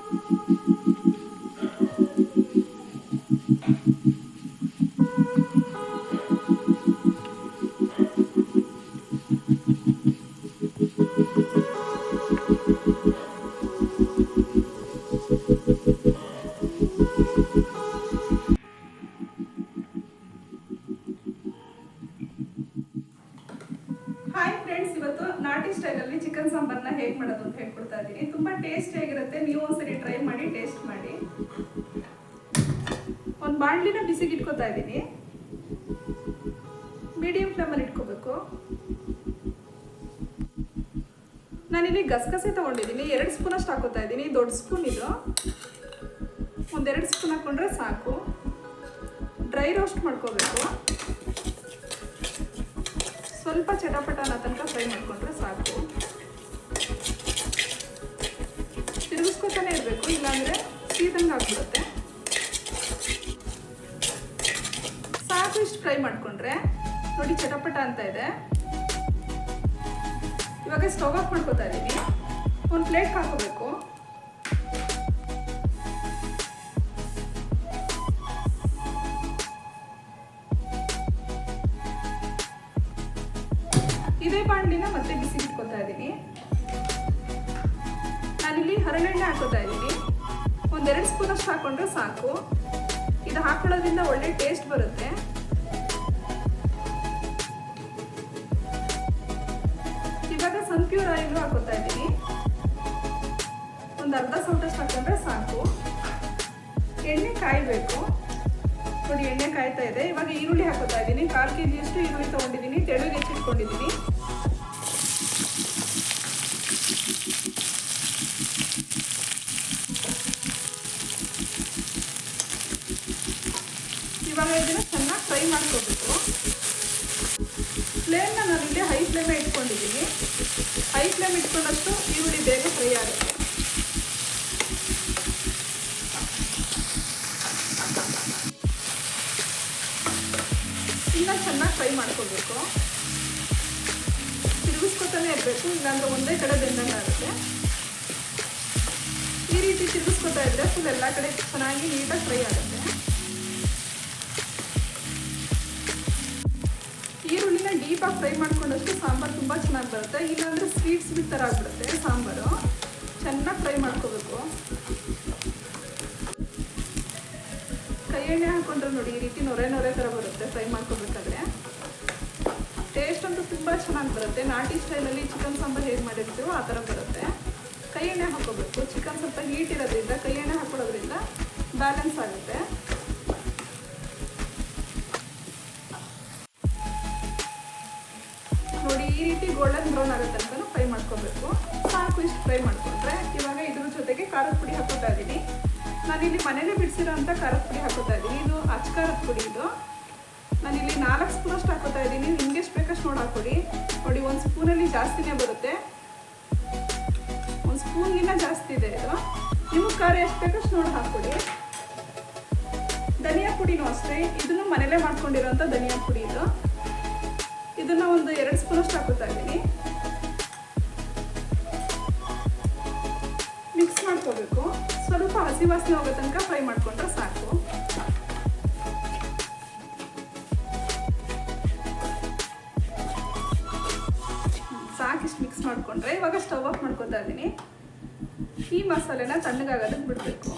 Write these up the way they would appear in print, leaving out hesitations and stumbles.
Hi friends, ಇವತ್ತು ನಾಟಿ ಸ್ಟೈಲಲ್ಲಿ ಚಿಕನ್ ಸಾಂಬಾರ್ನ ಹೇಗೆ ಮಾಡೋದು ಅಂತ ಹೇಳ್ಕೊಡ್ತಾ ಇದ್ದೀನಿ. ತುಂಬ ಟೇಸ್ಟಿಯಾಗಿರುತ್ತೆ. ನೀವು ಒಂದ್ಸರಿ ಟ್ರೈ ಮಾಡಿ, ಟೇಸ್ಟ್ ಮಾಡಿ. ಒಂದು ಬಾಣಲಿನ ಬಿಸಿಗೆ ಇಟ್ಕೊತಾ ಇದ್ದೀನಿ. ಮೀಡಿಯಂ ಫ್ಲೇಮಲ್ಲಿ ಇಟ್ಕೋಬೇಕು. ನಾನಿಲ್ಲಿ ಗಸಗಸೆ ತೊಗೊಂಡಿದ್ದೀನಿ. 2 ಸ್ಪೂನ್ ಅಷ್ಟು ಹಾಕೋತಾ ಇದ್ದೀನಿ. ದೊಡ್ಡ ಸ್ಪೂನ್ ಇದು. 1-2 ಸ್ಪೂನ್ ಹಾಕ್ಕೊಂಡ್ರೆ ಸಾಕು. ಡ್ರೈ ರೋಸ್ಟ್ ಮಾಡ್ಕೋಬೇಕು. ಸ್ವಲ್ಪ ಚಟಪಟ ಅನ್ನೋ ತನಕ ಫ್ರೈ ಮಾಡ್ಕೊಂಡ್ರೆ ಸಾಕು. ತಿರುಗಿಸ್ಕೊತಾನೆ ಇರಬೇಕು, ಇಲ್ಲಾಂದರೆ ಸೀದಂಗೆ ಆಗ್ಬಿಡುತ್ತೆ. ಸಾಕು, ಇಷ್ಟು ಫ್ರೈ ಮಾಡಿಕೊಂಡ್ರೆ ನೋಡಿ ಚಟಪಟ ಅಂತ ಇದೆ. ಇವಾಗ ಸ್ಟವ್ ಆಫ್ ಮಾಡ್ಕೊತಾ ಇದ್ದೀನಿ. ಒಂದು ಪ್ಲೇಟ್ ಹಾಕೋಬೇಕು. ಇದೇ ಬಾಣಲಿನ ಮತ್ತೆ ಬಿಸಿ ಇಟ್ಕೊತಾ ಇದ್ದೀನಿ. ನಾನಿಲ್ಲಿ ಹರಳೆಣ್ಣೆ ಹಾಕೋತಾ ಇದ್ದೀನಿ. 1-2 ಸ್ಪೂನ್ ಅಷ್ಟು ಹಾಕೊಂಡ್ರೆ ಸಾಕು. ಇದು ಹಾಕೊಳ್ಳೋದ್ರಿಂದ ಒಳ್ಳೆ ಟೇಸ್ಟ್ ಬರುತ್ತೆ. ಇವಾಗ ಸನ್ಪ್ಯೂರ್ ಆಯಿಲ್ ಹಾಕೋತಾ ಇದ್ದೀನಿ. ಒಂದು ಅರ್ಧ ಸೌಟಷ್ಟು ಹಾಕೊಂಡ್ರೆ ಸಾಕು. ಎಣ್ಣೆ ಕಾಯಬೇಕು. ನೋಡಿ, ಎಣ್ಣೆ ಕಾಯ್ತಾ ಇದೆ. ಇವಾಗ ಈರುಳ್ಳಿ ಹಾಕೋತಾ ಇದ್ದೀನಿ. 1/4 kg ಅಷ್ಟು ಈರುಳ್ಳಿ ತೊಗೊಂಡಿದ್ದೀನಿ. ತೆಳುಗೆ ಹೆಚ್ಚಿಟ್ಕೊಂಡಿದ್ದೀನಿ. ಇವಾಗ ಇದನ್ನು ಚೆನ್ನಾಗಿ ಫ್ರೈ ಮಾಡ್ಕೋಬೇಕು. ಫ್ಲೇಮ್ನ ನಾನಿಲ್ಲಿ ಹೈ ಫ್ಲೇಮೇ ಇಟ್ಕೊಂಡಿದ್ದೀನಿ. ಹೈ ಫ್ಲೇಮ್ ಇಟ್ಕೊಂಡಷ್ಟು ಈರುಳ್ಳಿ ಬೇಗ ಫ್ರೈ ಆಗುತ್ತೆ. ಇನ್ನು ಚೆನ್ನಾಗಿ ಫ್ರೈ ಮಾಡ್ಕೋಬೇಕು. ತಿರುಗಿಸ್ಕೊತಾನೆ ಇರಬೇಕು, ಇಲ್ಲಾಂದ್ರೆ ಒಂದೇ ಕಡೆ ಬೆಂದಂಗೆ ಆಗುತ್ತೆ. ಈ ರೀತಿ ತಿರುಗಿಸ್ಕೊತಾ ಇದ್ರೆ ಫುಲ್ ಎಲ್ಲ ಕಡೆ ಚೆನ್ನಾಗಿ ನೀಟಾಗಿ ಫ್ರೈ ಆಗುತ್ತೆ. ಈರುಳ್ಳಿನ ಡೀಪಾಗಿ ಫ್ರೈ ಮಾಡ್ಕೊಂಡಷ್ಟು ಸಾಂಬಾರು ತುಂಬ ಚೆನ್ನಾಗಿ ಬರುತ್ತೆ. ಇಲ್ಲಾಂದರೆ ಸ್ವೀಟ್ ಥರ ಆಗಿಬಿಡುತ್ತೆ ಸಾಂಬಾರು. ಚೆನ್ನಾಗಿ ಫ್ರೈ ಮಾಡ್ಕೋಬೇಕು. ಕೈ ಎಣ್ಣೆ ಹಾಕೊಂಡ್ರೆ ನೋಡಿ ಈ ರೀತಿ ನೊರೆ ಥರ ಬರುತ್ತೆ ಫ್ರೈ ಮಾಡ್ಕೋಬೇಕಾದ್ರೆ. ಟೇಸ್ಟ್ ಅಂತೂ ತುಂಬ ಚೆನ್ನಾಗಿ ಬರುತ್ತೆ. ನಾಟಿ ಸ್ಟೈಲಲ್ಲಿ ಚಿಕನ್ ಸಾಂಬಾರು ಹೇಗೆ ಮಾಡಿರ್ತೀವೋ ಆ ಥರ ಬರುತ್ತೆ. ಕೈ ಎಣ್ಣೆ ಹಾಕೋಬೇಕು. ಚಿಕನ್ ಸ್ವಲ್ಪ ಹೀಟ್ ಇರೋದ್ರಿಂದ ಕೈ ಎಣ್ಣೆ ಹಾಕೊಳ್ಳೋದ್ರಿಂದ ಬ್ಯಾಲೆನ್ಸ್ ಆಗುತ್ತೆ. ನೋಡಿ, ಈ ರೀತಿ ಗೋಲ್ಡನ್ ಬ್ರೌನ್ ಆಗೋ ತನಕ ಫ್ರೈ ಮಾಡ್ಕೋಬೇಕು. ಸಾಕು, ಇಷ್ಟು ಫ್ರೈ ಮಾಡಿಕೊಂಡ್ರೆ ಇವಾಗ ಇದ್ರ ಜೊತೆಗೆ ಖಾರದ ಪುಡಿ ಹಾಕೋತಾ ಇದ್ದೀನಿ. ನಾನಿಲ್ಲಿ ಮನೇಲಿ ಬಿಡಿಸಿರೋ ಅಂಥ ಖಾರದ ಪುಡಿ ಹಾಕೋತಾ ಇದ್ದೀನಿ. ಇದು ಅಚ್ಚ ಖಾರದ ಪುಡಿ. ಇದು ನಾನಿಲ್ಲಿ 4 ಸ್ಪೂನ್ ಅಷ್ಟು ಹಾಕೋತಾ ಇದ್ದೀನಿ. ನಿಮ್ಗೆ ಎಷ್ಟು ಬೇಕಷ್ಟು ನೋಡಿ ಹಾಕೊಡಿ. ನೋಡಿ, 1 ಸ್ಪೂನಲ್ಲಿ ಜಾಸ್ತಿನೇ ಬರುತ್ತೆ. 1 ಸ್ಪೂನ್ಗಿನ್ನ ಜಾಸ್ತಿ ಇದೆ ಇದು. ನಿಮಗೆ ಖಾರ ಎಷ್ಟು ಬೇಕಷ್ಟು ನೋಡಿ ಹಾಕ್ಕೊಡಿ. ಧನಿಯಾ ಪುಡಿನೂ ಅಷ್ಟೇ. ಇದನ್ನು ಮನೇಲೇ ಮಾಡ್ಕೊಂಡಿರೋಂಥ ಧನಿಯಾ ಪುಡಿ ಇದು. ಇದನ್ನು ಒಂದು 2 ಸ್ಪೂನ್ ಅಷ್ಟು ಹಾಕೋತಾ ಇದ್ದೀನಿ. ಮಿಕ್ಸ್ ಮಾಡ್ಕೋಬೇಕು. ಸ್ವಲ್ಪ ಹಸಿ ವಾಸನೆ ಹೋಗೋ ತನಕ ಫ್ರೈ ಮಾಡ್ಕೊಂಡ್ರೆ ಸಾಕು. ಸಾಕಿಷ್ಟು ಮಿಕ್ಸ್ ಮಾಡಿಕೊಂಡ್ರೆ ಇವಾಗ ಸ್ಟವ್ ಆಫ್ ಮಾಡ್ಕೊತಾ ಇದ್ದೀನಿ. ಈ ಮಸಾಲೆನ ತಣ್ಣಗಾಗೋದಕ್ಕೆ ಬಿಡಬೇಕು.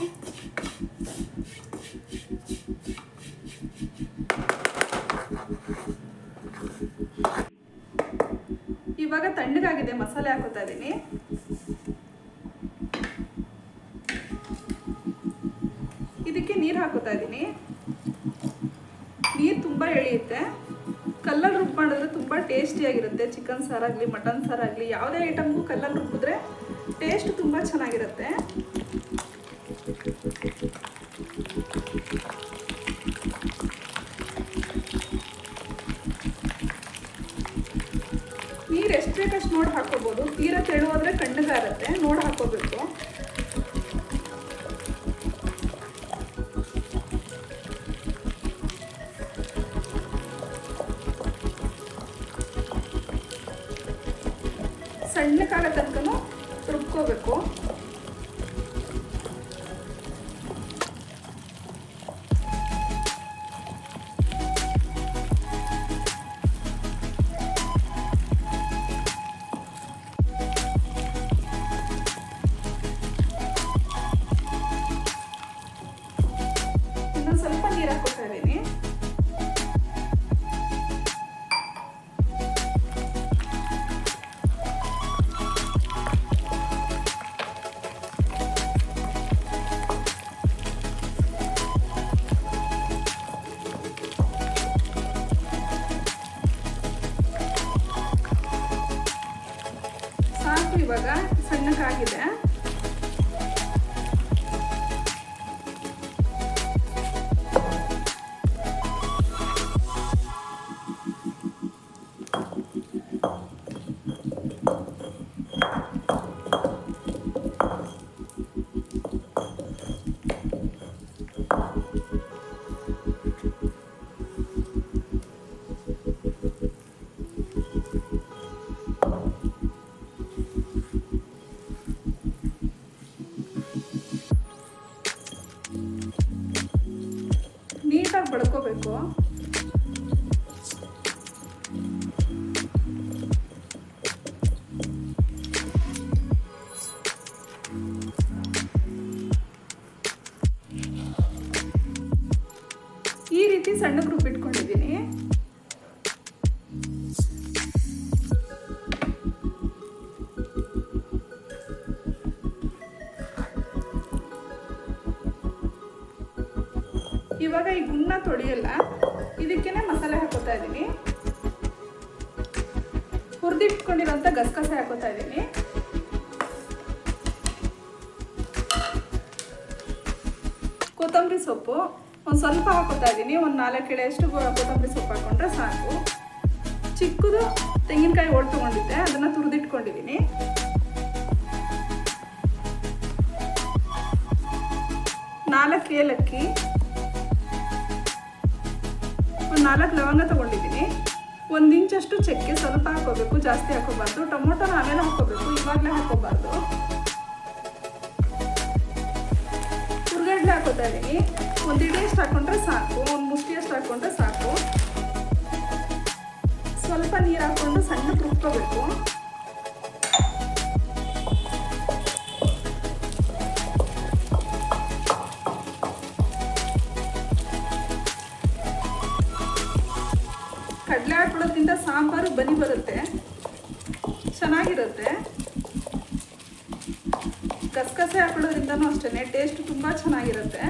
ಇವಾಗ ತಣ್ಣಗಾಗಿದೆ. ಮಸಾಲೆ ಹಾಕೋತಾ ಇದ್ದೀನಿ. ಇದಕ್ಕೆ ನೀರು ಹಾಕೋತಾ ಇದ್ದೀನಿ. ನೀರು ತುಂಬ ಎಳೆಯುತ್ತೆ. ಕಲ್ಲಲ್ಲಿ ರುಬ್ಬಿ ಮಾಡಿದ್ರೆ ತುಂಬ ಟೇಸ್ಟಿಯಾಗಿರುತ್ತೆ. ಚಿಕನ್ ಸಾರಾಗಲಿ, ಮಟನ್ ಸಾರಾಗಲಿ, ಯಾವುದೇ ಐಟಮ್ಗೂ ಕಲ್ಲಲ್ಲಿ ರುಬ್ಬಿದ್ರೆ ಟೇಸ್ಟ್ ತುಂಬ ಚೆನ್ನಾಗಿರುತ್ತೆ. ನೀರು ಎಷ್ಟು ಬೇಕಷ್ಟು ನೋಡಿ ಹಾಕೋಬೋದು. ತೀರಾ ತೆಳುವಾದರೆ ಕಣ್ಣಗಾರುತ್ತೆ. ನೋಡಿ ಹಾಕೋಬೇಕು. ಸಣ್ಣಕ್ಕಾಗೋ ತನಕ ರುಬ್ಕೋಬೇಕು. ಚೆನ್ನಾಗಿ ಬಳ್ಕೋಬೇಕು. ಈ ರೀತಿ ಸಣ್ಣಗೆ ರುಬ್ಬಿಟ್ಕೊಂಡಿದ್ದೀನಿ. ಇವಾಗ ಈ ಗುನ್ನ ತೊಳೆಯಲ್ಲ, ಇದಕ್ಕೇನೆ ಮಸಾಲೆ ಹಾಕೋತಾ ಇದ್ದೀನಿ. ಹುರಿದಿಟ್ಕೊಂಡಿರೋಂಥ ಗಸಗಸೆ ಹಾಕೋತಾ ಇದ್ದೀನಿ. ಕೊತ್ತಂಬರಿ ಸೊಪ್ಪು ಒಂದು ಸ್ವಲ್ಪ ಹಾಕೋತಾ ಇದ್ದೀನಿ. ಒಂದು 4 ಎಳೆಯಷ್ಟು ಕೊತ್ತಂಬರಿ ಸೊಪ್ಪು ಹಾಕೊಂಡ್ರೆ ಸಾಕು. ಚಿಕ್ಕದು ತೆಂಗಿನಕಾಯಿ ಓಡ್ ತೊಗೊಂಡಿದ್ದೆ, ಅದನ್ನು ತುರಿದಿಟ್ಕೊಂಡಿದ್ದೀನಿ. ನಾಲ್ಕು ಏಲಕ್ಕಿ, ಒಂದು 4 ಲವಂಗ ತೊಗೊಂಡಿದ್ದೀನಿ. 1 ಇಂಚಷ್ಟು ಚಕ್ಕೆ ಸ್ವಲ್ಪ ಹಾಕೋಬೇಕು, ಜಾಸ್ತಿ ಹಾಕೋಬಾರ್ದು. ಟೊಮೊಟೊನ ಆಮೇಲೆ ಹಾಕೋಬೇಕು, ಇವಾಗಲೇ ಹಾಕೋಬಾರ್ದು. ಹುರ್ಗಡ್ಲೆ ಹಾಕೋತಾ ಇದ್ದೀನಿ. 1 ಇಡಿಯಷ್ಟು ಹಾಕೊಂಡ್ರೆ ಸಾಕು, 1 ಮುಷ್ಟಿಯಷ್ಟು ಹಾಕೊಂಡ್ರೆ ಸಾಕು. ಸ್ವಲ್ಪ ನೀರು ಹಾಕ್ಕೊಂಡು ಸಣ್ಣಗೆ ರುಬ್ಕೋಬೇಕು. ಕಡಲೆ ಹಾಕೊಳ್ಳೋದ್ರಿಂದ ಸಾಂಬಾರು ಬನಿ ಬರುತ್ತೆ, ಚೆನ್ನಾಗಿರುತ್ತೆ. ಗಸಗಸೆ ಹಾಕೊಳ್ಳೋದ್ರಿಂದನೂ ಅಷ್ಟೇ ಟೇಸ್ಟ್ ತುಂಬ ಚೆನ್ನಾಗಿರುತ್ತೆ.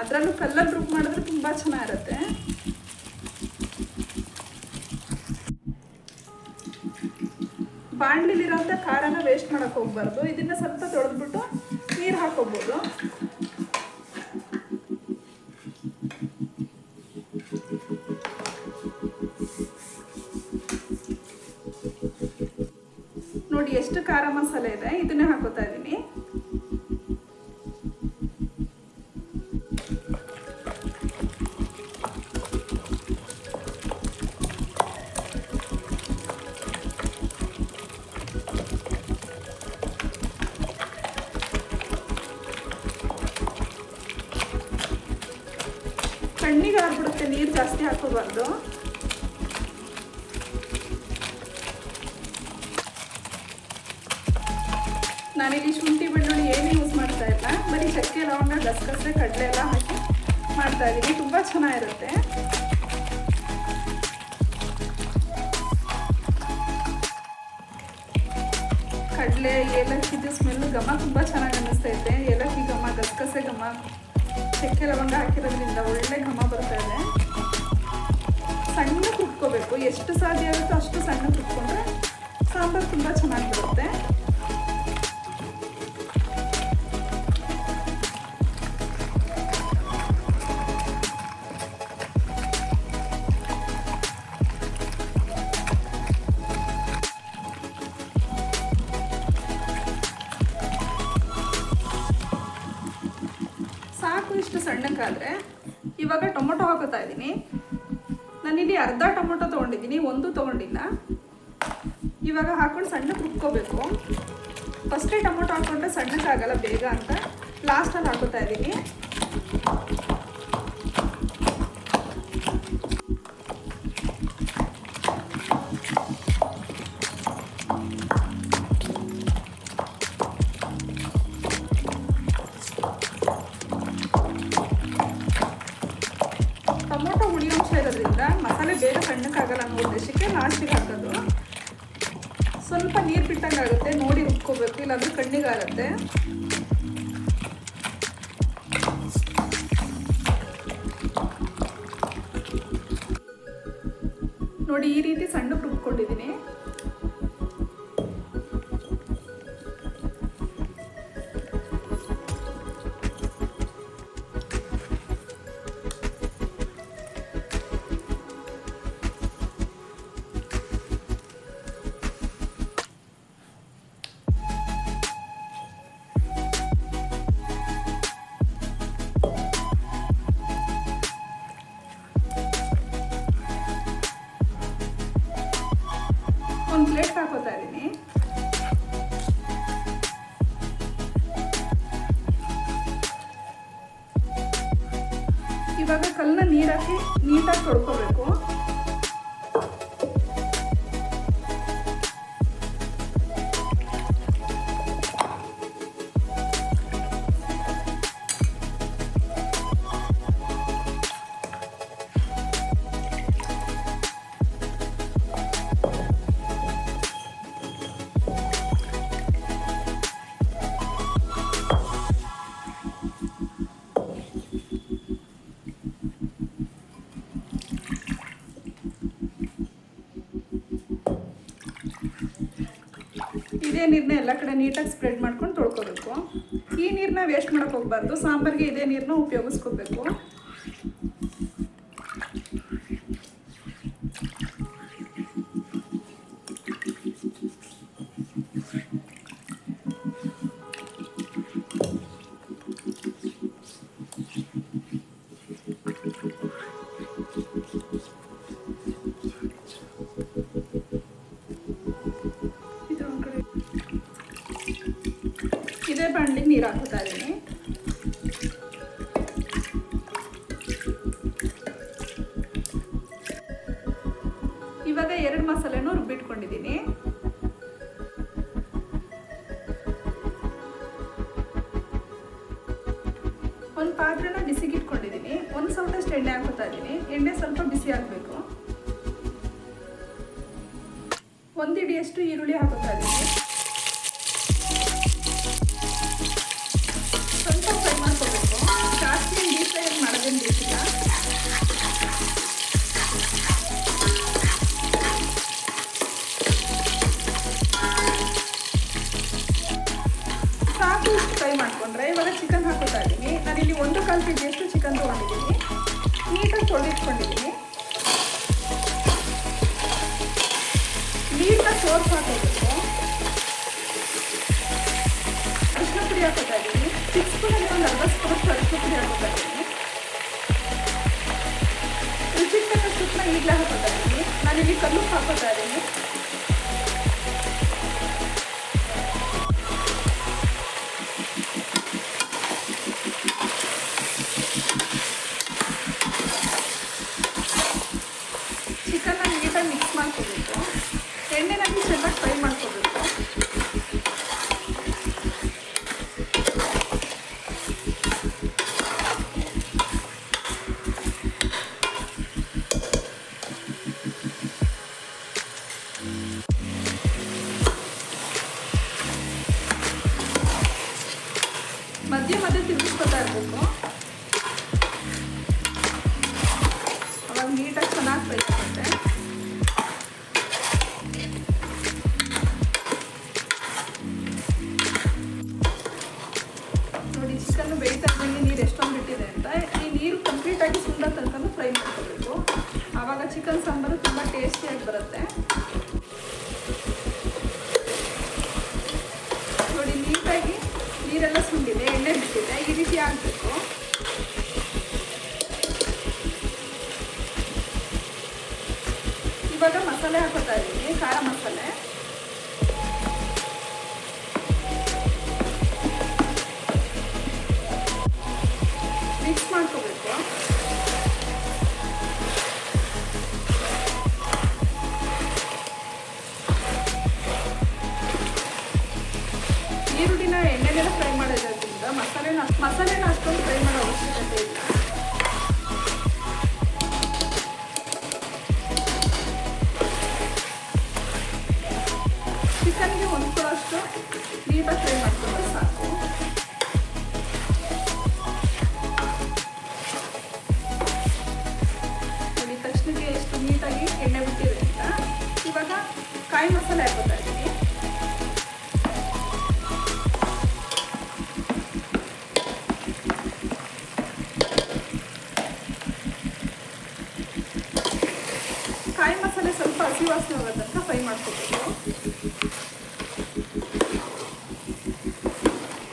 ಅದರಲ್ಲೂ ಕಲ್ಲಲ್ಲಿ ರುಬ್ಬಿ ಮಾಡಿದ್ರೆ ತುಂಬ ಚೆನ್ನಾಗಿರುತ್ತೆ. ಬಾಣಲಿಲಿರೋಂಥ ಖಾರನ ವೇಸ್ಟ್ ಮಾಡೋಕ್ಕೆ ಹೋಗ್ಬಾರ್ದು. ಇದನ್ನು ಸ್ವಲ್ಪ ತೊಳೆದ್ಬಿಟ್ಟು ನೀರು ಹಾಕೋಬೋದು. ನೋಡಿ ಎಷ್ಟು ಖಾರ ಮಸಾಲೆ ಇದೆ, ಇದನ್ನೇ ಹಾಕೋತಾ ಇದ್ದೀನಿ. ಕಣ್ಣಿಗೆ ಆಗ್ಬಿಡುತ್ತೆ, ನೀರು ಜಾಸ್ತಿ ಹಾಕೋಬಾರ್ದು. ನಾನಿಲ್ಲಿ ಶುಂಠಿ ಬೆಳ್ಳುಳ್ಳಿ ಏನು ಯೂಸ್ ಮಾಡ್ತಾ ಇಲ್ಲ, ಬರೀ ಚಕ್ಕೆ ಲವಂಗ ಗಸಗಸೆ ಕಡಲೆ ಎಲ್ಲ ಹಾಕಿ ಮಾಡ್ತಾ ಇದ್ದೀನಿ. ತುಂಬ ಚೆನ್ನಾಗಿರುತ್ತೆ. ಕಡಲೆ ಏಲಕ್ಕಿದು ಸ್ಮೆಲ್ಲು ಘಮ ತುಂಬ ಚೆನ್ನಾಗಿ ಅನ್ನಿಸ್ತೈತೆ. ಏಲಕ್ಕಿ ಘಮ, ಗಸಗಸೆ ಘಮ, ಚಕ್ಕೆ ಲವಂಗ ಹಾಕಿರೋದ್ರಿಂದ ಒಳ್ಳೆ ಘಮ ಬರ್ತಾ ಇದೆ. ಸಣ್ಣ ರುಬ್ಕೋಬೇಕು, ಎಷ್ಟು ಸಾಧ್ಯ ಆಗುತ್ತೋ ಅಷ್ಟು ಸಣ್ಣ ರುಬ್ಕೊಂಡ್ರೆ ಸಾಂಬಾರು ತುಂಬ ಚೆನ್ನಾಗಿ ಬರುತ್ತೆ. ಸಾಕು ಇಷ್ಟು ಸಣ್ಣಕ್ಕಾದರೆ. ಇವಾಗ ಟೊಮೊಟೊ ಹಾಕೋತಾ ಇದ್ದೀನಿ. ನಾನಿಲ್ಲಿ ಅರ್ಧ ಟೊಮೊಟೊ ತೊಗೊಂಡಿದ್ದೀನಿ, 1 ತೊಗೊಂಡಿಲ್ಲ. ಇವಾಗ ಹಾಕೊಂಡು ಸಣ್ಣಕ್ಕೆ ರುಬ್ಕೋಬೇಕು. ಫಸ್ಟೇ ಟೊಮೊಟೊ ಹಾಕ್ಕೊಂಡ್ರೆ ಸಣ್ಣಕ್ಕಾಗಲ್ಲ ಬೇಗ ಅಂತ ಲಾಸ್ಟಲ್ಲಿ ಹಾಕೋತಾ ಇದ್ದೀನಿ. ಟೊಮೊಟೊ ಹುಳಿ ಅಂಶ ಇರೋದ್ರಿಂದ ಮಸಾಲೆ ಬೇಗ ಸಣ್ಣಕ್ಕಾಗಲ್ಲ ಅನ್ನೋ ಉದ್ದೇಶಕ್ಕೆ ಲಾಸ್ಟಿಗೆ ಹಾಕೋದು. ಸ್ವಲ್ಪ ನೀರು ಬಿಟ್ಟಂಗೆ ಆಗುತ್ತೆ, ನೋಡಿ ರುಬ್ಕೋಬೇಕು, ಇಲ್ಲಾಂದ್ರೆ ಕಣ್ಣಿಗಾಗುತ್ತೆ. ನೋಡಿ ಈ ರೀತಿ ಸಣ್ಣಕ್ಕೆ ರುಬ್ಕೊಂಡಿದ್ದೀನಿ. ಒಂದು ಪ್ಲೇಟ್ ಹಾಕೋತಾ ಇದ್ದೀನಿ. ಹಾಕಿ ನೀಟಾಗಿ ತೊಳ್ಕೊಬೇಕು. ಇದೇ ನೀರನ್ನ ಎಲ್ಲ ಕಡೆ ನೀಟಾಗಿ ಸ್ಪ್ರೆಡ್ ಮಾಡ್ಕೊಂಡು ತೊಳ್ಕೊಬೇಕು. ಈ ನೀರನ್ನ ವೇಸ್ಟ್ ಮಾಡೋಕೆ ಹೋಗಬಾರ್ದು. ಸಾಂಬಾರಿಗೆ ಇದೇ ನೀರನ್ನ ಉಪಯೋಗಿಸ್ಕೋಬೇಕು. ಇದೇ ಬಾಣಲಿಗೆ ನೀರು ಹಾಕೋತಾ ಇದ್ದೀನಿ. ಇವಾಗ 2 ಮಸಾಲೆನೂ ರುಬ್ಬಿಟ್ಕೊಂಡಿದ್ದೀನಿ. ಒಂದು ಪಾತ್ರೆನ ಬಿಸಿಗಿಟ್ಕೊಂಡಿದ್ದೀನಿ. 1 ಸೌಟಷ್ಟು ಎಣ್ಣೆ ಹಾಕೋತಾ ಇದ್ದೀನಿ. ಎಣ್ಣೆ ಸ್ವಲ್ಪ ಬಿಸಿ ಆಗಬೇಕು. 1 ಹಿಡಿಯಷ್ಟು ಈರುಳ್ಳಿ ಹಾಕೋತಾ ಇದ್ದೀನಿ. ಸ್ವಲ್ಪ ಫ್ರೈ ಮಾಡ್ಕೋಬೇಕು. ಜಾಸ್ತಿ ಡೀಪ್ ಫ್ರೈ ಮಾಡೋದೇನು ಬೇಕಿಲ್ಲ. ಸಾಕು ಫ್ರೈ ಮಾಡ್ಕೊಂಡ್ರೆ ಇವಾಗ ಚಿಕನ್ ಹಾಕೋತಾ ಇದ್ದೀನಿ. ನಾನಿಲ್ಲಿ 1/4 kg ಚಿಕನ್ ತೊಗೊಂಡಿದ್ದೀನಿ. ನೀಟಾಗಿ ತೊಳೆದಿಟ್ಕೊಂಡಿದ್ದೀನಿ. ನೀರನ್ನ ಸೋರ್ಸ್ ಹಾಕೋಬೇಕು. ಅರಿಶಿನ ಪುಡಿ ಹಾಕೋತಾ ಇದ್ದೀನಿ. 6 ಸ್ಪೂನಲ್ಲಿ ಒಂದು 1/2 ಸ್ಪೂನಷ್ಟು ಅರಿಶಿನ ಪುಡಿ ಹಾಕೋತಾ ಇದ್ದೀನಿ. ರುಚಿಗೆ ತಕ್ಕಷ್ಟು ಉಪ್ಪನ್ನ ಈಗಲೇ ಹಾಕೋತಾ ಇದ್ದೀನಿ. ನಾನಿಲ್ಲಿ ಕಲ್ಲುಪ್ಪು ಹಾಕೋತಾ ಇದ್ದೀನಿ. ಚಿಕನ್ನ ನೀಟಾಗಿ ಮಿಕ್ಸ್ ಮಾಡ್ಕೋಬೇಕು. ಎಣ್ಣೆನಲ್ಲಿ ಚೆನ್ನಾಗಿ ಫ್ರೈ ಮಾಡ್ಕೋಬೇಕು. ಮಧ್ಯೆ ಮಧ್ಯೆ ತಿರುಗಿಸ್ಕೊತಾ ಇರಬೇಕು. ಅವಾಗ ನೀಟಾಗಿ ಚೆನ್ನಾಗಿ ಫ್ರೈ ಆಗುತ್ತೆ. ನೋಡಿ ಚಿಕನ್ ಬೇಯ್ತಾ ಇದ್ದಂಗೆ ನೀರು ಎಷ್ಟೊಂದು ಬಿಟ್ಟಿದೆ ಅಂತ. ಈ ನೀರು ಕಂಪ್ಲೀಟಾಗಿ ಸುಂದ ತನಕ ಫ್ರೈ ಮಾಡ್ಕೋಬೇಕು. ಆವಾಗ ಚಿಕನ್ ಸಾಂಬಾರು ತುಂಬ ಟೇಸ್ಟಿಯಾಗಿ ಬರುತ್ತೆ. ನೋಡಿ ನೀಟಾಗಿ ನೀರೆಲ್ಲ ಸುಂಡಿದೆ, ಎಣ್ಣೆ ಬಿಟ್ಟಿದೆ. ಈ ರೀತಿ ಆಗಬೇಕು. ಇವಾಗ ಮಸಾಲೆ ಹಾಕೋತಾ ಇದ್ದೀನಿ. ಖಾರ ಮಸಾಲೆ ಮಿಕ್ಸ್ ಮಾಡ್ಕೋಬೇಕು. ಈರುಳ್ಳಿನ ಎಣ್ಣೆಲೆಲ್ಲ ಫ್ರೈ ಮಾಡೋದ್ರಿಂದ ಮಸಾಲೆನ ಅಷ್ಟೊಂದು ಫ್ರೈ ಮಾಡೋ ಅವಶ್ಯಕತೆ ಇಲ್ಲ. ಚಿಕನ್ಗೆ ಹೊಂದ್ಕೊಳ್ಳೋಷ್ಟು ನೀಟಾಗಿ ಫ್ರೈ ಮಾಡ್ಕೊಂಡ್ರೆ ಸಾಕು. ನೋಡಿ ತಕ್ಷಣಕ್ಕೆ ಎಷ್ಟು ನೀಟಾಗಿ ಎಣ್ಣೆ ಬಿಟ್ಟಿದೆ ಅಂತ. ಇವಾಗ ಕಾಯಿ ಮಸಾಲೆ ಹಾಕೋತಾ ಇದ್ದೀನಿ. ಕಾಯಿ ಮಸಾಲೆ ಸ್ವಲ್ಪ ಹಸಿ ವಾಸನೆ ಹೋಗೋ ತನಕ ಫ್ರೈ ಮಾಡ್ಕೋಬೇಕು.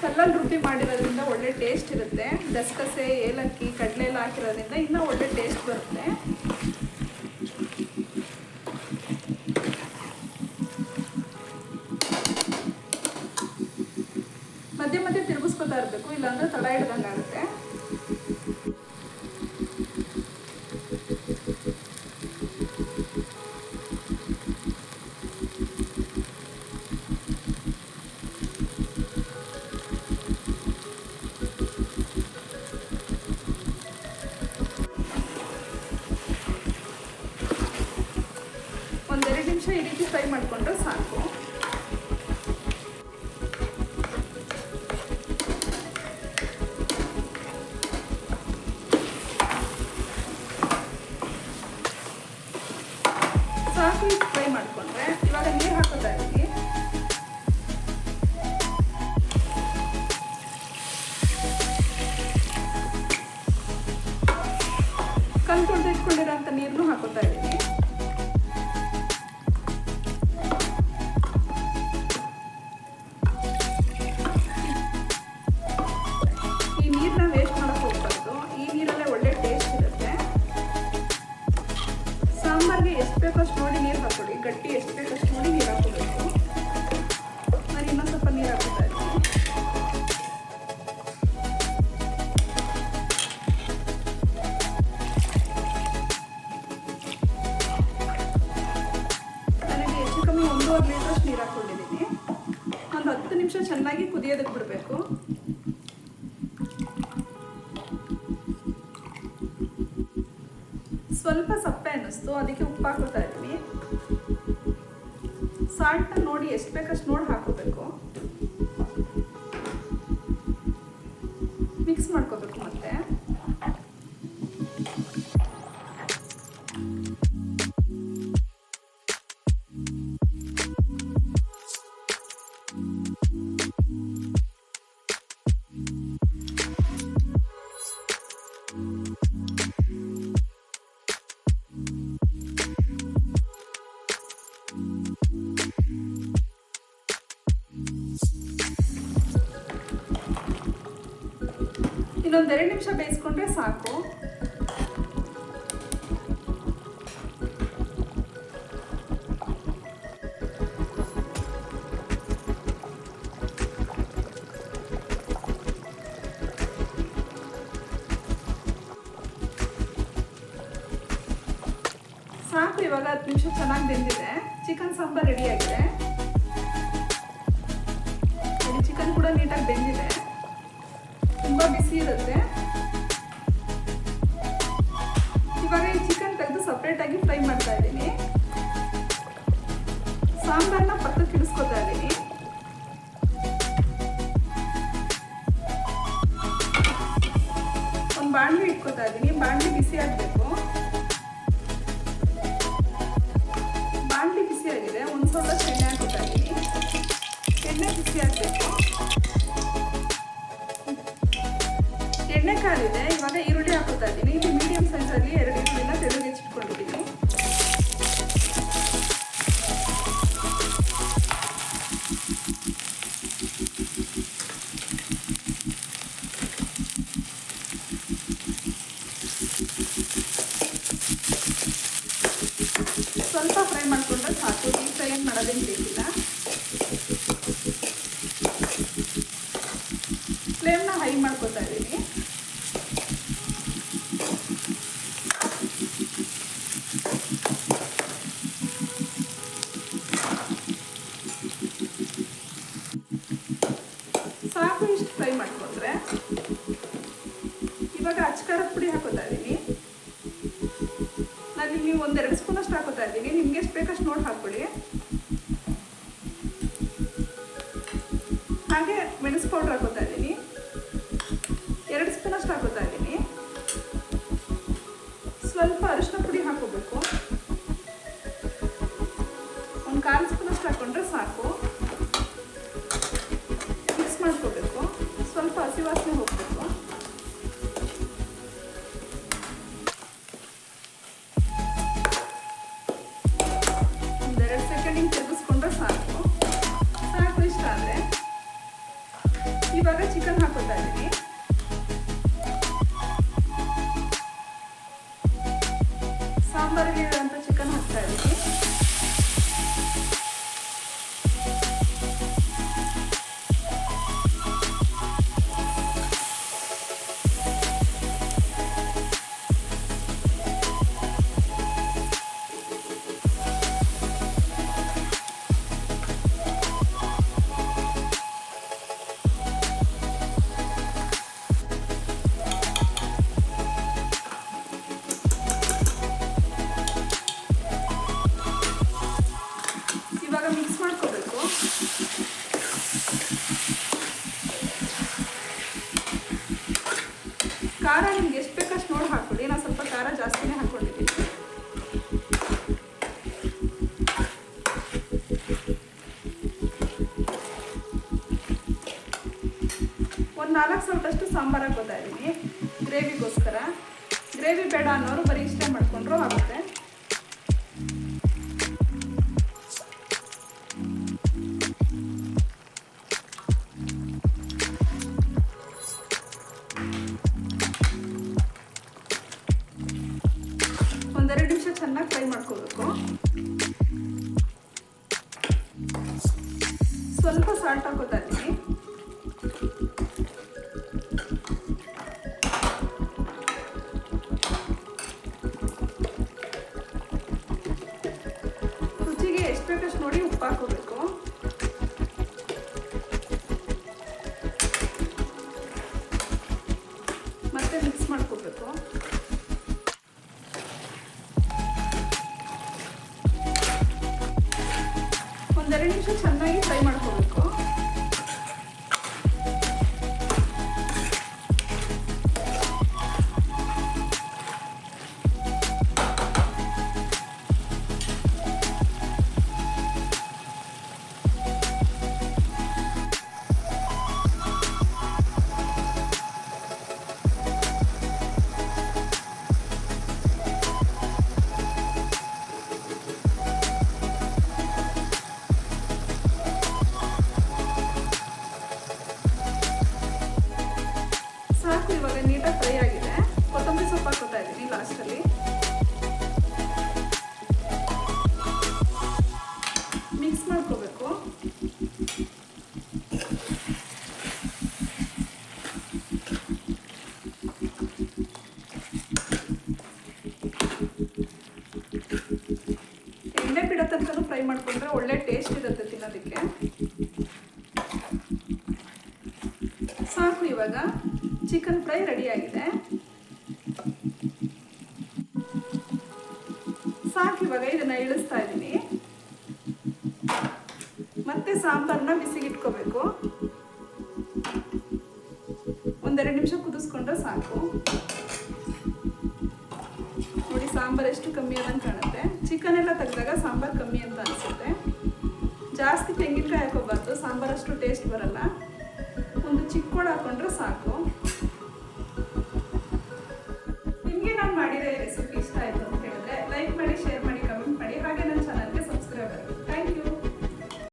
ಕಲ್ಲಲ್ಲಿ ರುಬ್ಬಿ ಮಾಡಿರೋದ್ರಿಂದ ಒಳ್ಳೆ ಟೇಸ್ಟ್ ಇರುತ್ತೆ. ಗಸಗಸೆ, ಏಲಕ್ಕಿ, ಕಡಲೆ ಎಲ್ಲ ಹಾಕಿರೋದ್ರಿಂದ ಇನ್ನೂ ಒಳ್ಳೆ ಟೇಸ್ಟ್ ಬರುತ್ತೆ. ಮಧ್ಯೆ ಮಧ್ಯೆ ತಿರುಗಿಸ್ಕೊತಾ ಇರಬೇಕು, ಇಲ್ಲಾಂದ್ರೆ ತಡ ಹಿಡ್ದಂಗೆ ಆಗುತ್ತೆ. ಒಂದೆರಡು ನಿಮಿಷ ಈ ರೀತಿ ಫ್ರೈ ಮಾಡಿಕೊಂಡ್ರೆ ಸಾಕು. ಸಾಕು ಇಷ್ಟು ಫ್ರೈ ಮಾಡಿಕೊಂಡ್ರೆ ಇವಾಗ ನೀರು ಹಾಕೋತಾ ಇದ್ದೀನಿ. ಕಲ್ಲು ತೊಳೆದಿಟ್ಕೊಂಡಿರೋಂಥ ನೀರನ್ನು ಹಾಕೋತಾ ಇದ್ದೀನಿ. ಈ ನೀರನ್ನ ವೇಸ್ಟ್ ಮಾಡೋಕೆ ಹೋಗ್ಬಾರ್ದು. ಈ ನೀರಲ್ಲೇ ಒಳ್ಳೆ ಟೇಸ್ಟ್ ಇರುತ್ತೆ. ಸಾಂಬಾರಿಗೆ ಎಷ್ಟು ಬೇಕೋ ಅಷ್ಟು ನೋಡಿ ನೀರು ಹಾಕೊಳ್ಳಿ. ಗಟ್ಟಿ ಎಷ್ಟು ಬೇಕೋ ಅಷ್ಟು ನೋಡಿ ನೀರು ಹಾಕೋಬೇಕು. ನಾನು ಇನ್ನೊಂದು ಸ್ವಲ್ಪ ನೀರು ಹಾಕೋತಾ ಇದ್ದೀನಿ. ನನಗೆ ಹೆಚ್ಚು ಕಮ್ಮಿ 1.5 ಲೀಟ್ರಷ್ಟು ನೀರು ಹಾಕ್ಕೊಂಡಿದ್ದೀನಿ. ಒಂದು 10 ನಿಮಿಷ ಚೆನ್ನಾಗಿ ಕುದಿಯೋದಕ್ಕೆ ಬಿಡಬೇಕು. ಸ್ವಲ್ಪ ಸಪ್ಪೆ ಅನ್ನಿಸ್ತು, ಅದಕ್ಕೆ ಉಪ್ಪು ಹಾಕೋತಾ ಇದ್ದೀನಿ. ಸಾಲ್ಟ್ನ ನೋಡಿ ಎಷ್ಟು ಬೇಕಷ್ಟು ನೋಡಿ ಹಾಕೋಬೇಕು. ಮಿಕ್ಸ್ ಮಾಡ್ಕೋಬೇಕು. ಮತ್ತೆ ಇನ್ನೊಂದು 2 ನಿಮಿಷ ಬೇಯಿಸ್ಕೊಂಡ್ರೆ ಸಾಕು. ಸಾಕು, ಇವಾಗ 10 ನಿಮಿಷ ಚೆನ್ನಾಗಿ ಬೆಂದಿದೆ. ಚಿಕನ್ ಸಾಂಬಾರ್ ರೆಡಿಯಾಗಿದೆ. ಚಿಕನ್ ಕೂಡ ನೀಟಾಗಿ ಬೆಂದಿದೆ. ತುಂಬ ಬಿಸಿ ಇರುತ್ತೆ. ಇವಾಗ ಈ ಚಿಕನ್ ತೆಗೆದು ಸಪ್ರೇಟಾಗಿ ಫ್ರೈ ಮಾಡ್ತಾ ಇದ್ದೀನಿ. ಸಾಂಬಾರನ್ನ ಪಕ್ಕಕ್ಕೆ ಇಳಿಸ್ಕೊತಾ ಇದ್ದೀನಿ. ಒಂದು ಬಾಣಲಿ ಇಟ್ಕೊತಾ ಇದ್ದೀನಿ. ಬಾಣಲಿ ಬಿಸಿ ಆಗಬೇಕು. ಬಾಣಲಿ ಬಿಸಿ ಆಗಿದೆ. ಒಂದು ಸ್ವಲ್ಪ ಎಣ್ಣೆ ಹಾಕೋತಾ ಇದ್ದೀನಿ. ಎಣ್ಣೆ ಬಿಸಿ ಆಗಬೇಕು. ಎಣ್ಣೆ ಕಾಲಿದೆ. ಇವಾಗ ಈರುಳ್ಳಿ ಹಾಕೋತಾ ಇದ್ದೀನಿ. ಇದು ಮೀಡಿಯಂ ಸೈಜಲ್ಲಿ 2 ಈರುಳ್ಳಿನ ತೆಳುಗೆ ಹೆಚ್ಚಿಟ್ಕೊಂಡಿದ್ದೀನಿ. ಸ್ವಲ್ಪ ಫ್ರೈ ಮಾಡಿಕೊಂಡ್ರೆ ಸಾಕು. ಈ ಫ್ರೈ ಏನು ಮಾಡೋದೇನು ಬೇಕಿಲ್ಲ. ಫ್ಲೇಮ್ನ ಹೈ ಮಾಡ್ಕೋತಾ ಇದ್ದೀನಿ. ಸಾಕು ಇಷ್ಟು ಫ್ರೈ ಮಾಡಿಕೊಂಡ್ರೆ ಇವಾಗ ಅಚ್ಕಾರದ ಪುಡಿ ಹಾಕೋತಾ ಇದ್ದೀನಿ. ನಾನು ನೀವು 1-2 ಸ್ಪೂನ್ ಅಷ್ಟು ಹಾಕೋತಾ ಇದ್ದೀನಿ. ನಿಮ್ಗೆ ಎಷ್ಟು ಬೇಕಷ್ಟು ನೋಡಿ ಹಾಕೊಳ್ಳಿ. ಹಾಗೆ ಮೆಣಸು ಪೌಡ್ರ್ ಹಾಕೋತಾ ಇದ್ದೀನಿ. 2 ಸ್ಪೂನ್ ಅಷ್ಟು ಹಾಕೋತಾ ಇದ್ದೀನಿ. ಸ್ವಲ್ಪ ಅರಿಶಿನ ಪುಡಿ ಹಾಕೋಬೇಕು. ಒಂದು 1/4 ಸ್ಪೂನ್ ಅಷ್ಟು ಹಾಕೊಂಡ್ರೆ ಸಾಕು. ಮಿಕ್ಸ್ ಮಾಡ್ಕೋಬೇಕು. ಸ್ವಲ್ಪ ಹಸಿ ವಾಸನೆ ಹೋಗಬೇಕು. ಒಂದು 2 ಸೆಕೆಂಡ್ ಹಿಂಗೆ ತಿರುಗಿಸ್ಕೊಂಡ್ರೆ ಸಾಕು. ಸಾಕು ಇಷ್ಟ ಆದರೆ ಇವಾಗ ಚಿಕನ್ ಹಾಕೋತಾ ಇದ್ದೀನಿ. ಸಾಂಬಾರಿಗೆ ಇರುವಂಥ ಚಿಕನ್ ಹಾಕ್ತಾ ಇದ್ದೀನಿ. 4 ಸೌಟಷ್ಟು ಸಾಂಬಾರು ಹಾಕೋತಾ ಇದ್ದೀನಿ ಗ್ರೇವಿಗೋಸ್ಕರ. ಗ್ರೇವಿ ಬೇಡ ಅನ್ನೋರು ಬರೀ ಇಷ್ಟೇ ಮಾಡ್ಕೊಂಡ್ರೂ ಆಗುತ್ತೆ. ಒಂದೆರಡು ನಿಮಿಷ ಚೆನ್ನಾಗಿ ಫ್ರೈ ಮಾಡ್ಕೋಬೇಕು. ಸ್ವಲ್ಪ ಸಾಲ್ಟ್ ಹಾಕೋತಾ ಇದ್ದೀನಿ. ರುಚಿಗೆ ಎಷ್ಟು ಬೇಕಷ್ಟು ನೋಡಿ ಉಪ್ಪು ಹಾಕೋಬೇಕು. ಮತ್ತೆ ಮಿಕ್ಸ್ ಮಾಡ್ಕೋಬೇಕು. ಒಂದೆರಡು ನಿಮಿಷ ಚೆನ್ನಾಗಿ ಫ್ರೈ ಮಾಡ್ಕೋಬೇಕು. ಸಾಕು, ಇವಾಗ ನೀಟಾಗಿ ಫ್ರೈ ಆಗಿದೆ. ಕೊತ್ತಂಬರಿ ಸೊಪ್ಪು ಹಾಕೋತಾ ಇದ್ದೀನಿ ಲಾಸ್ಟಲ್ಲಿ. ಮಿಕ್ಸ್ ಮಾಡ್ಕೋಬೇಕು. ಎಣ್ಣೆ ಬಿಡೋ ತನಕ ಫ್ರೈ ಮಾಡ್ಕೊಂಡ್ರೆ ಒಳ್ಳೆ ಟೇಸ್ಟ್ ಇರುತ್ತೆ ತಿನ್ನೋದಕ್ಕೆ. ಸಾಕು, ಇವಾಗ ಚಿಕನ್ ಫ್ರೈ ರೆಡಿ ಆಗಿದೆ. ಸಾಕು, ಇವಾಗ ಇದನ್ನ ಇಳಿಸ್ತಾ ಇದ್ದೀನಿ. ಮತ್ತೆ ಸಾಂಬಾರನ್ನ ಬಿಸಿಗಿಟ್ಕೋಬೇಕು. ಒಂದೆರಡು ನಿಮಿಷ ಕುದಿಸ್ಕೊಂಡ್ರೆ ಸಾಕು. ನೋಡಿ ಸಾಂಬಾರು ಎಷ್ಟು ಕಮ್ಮಿ ಆದಂಗೆ ಕಾಣುತ್ತೆ. ಚಿಕನ್ ಎಲ್ಲ ತೆಗೆದಾಗ ಸಾಂಬಾರು ಕಮ್ಮಿ ಅಂತ ಅನಿಸುತ್ತೆ. ಜಾಸ್ತಿ ತೆಂಗಿನಕಾಯಿ ಹಾಕೋಬಾರ್ದು, ಸಾಂಬಾರು ಅಷ್ಟು ಟೇಸ್ಟ್ ಬರಲ್ಲ. ಒಂದು ಚಿಕ್ಕೋಡು ಹಾಕೊಂಡ್ರೆ ಸಾಕು. ನಿಮಗೆ ನಾನು ಮಾಡಿರೋ ರೆಸಿಪಿ ಇಷ್ಟ ಆಯಿತು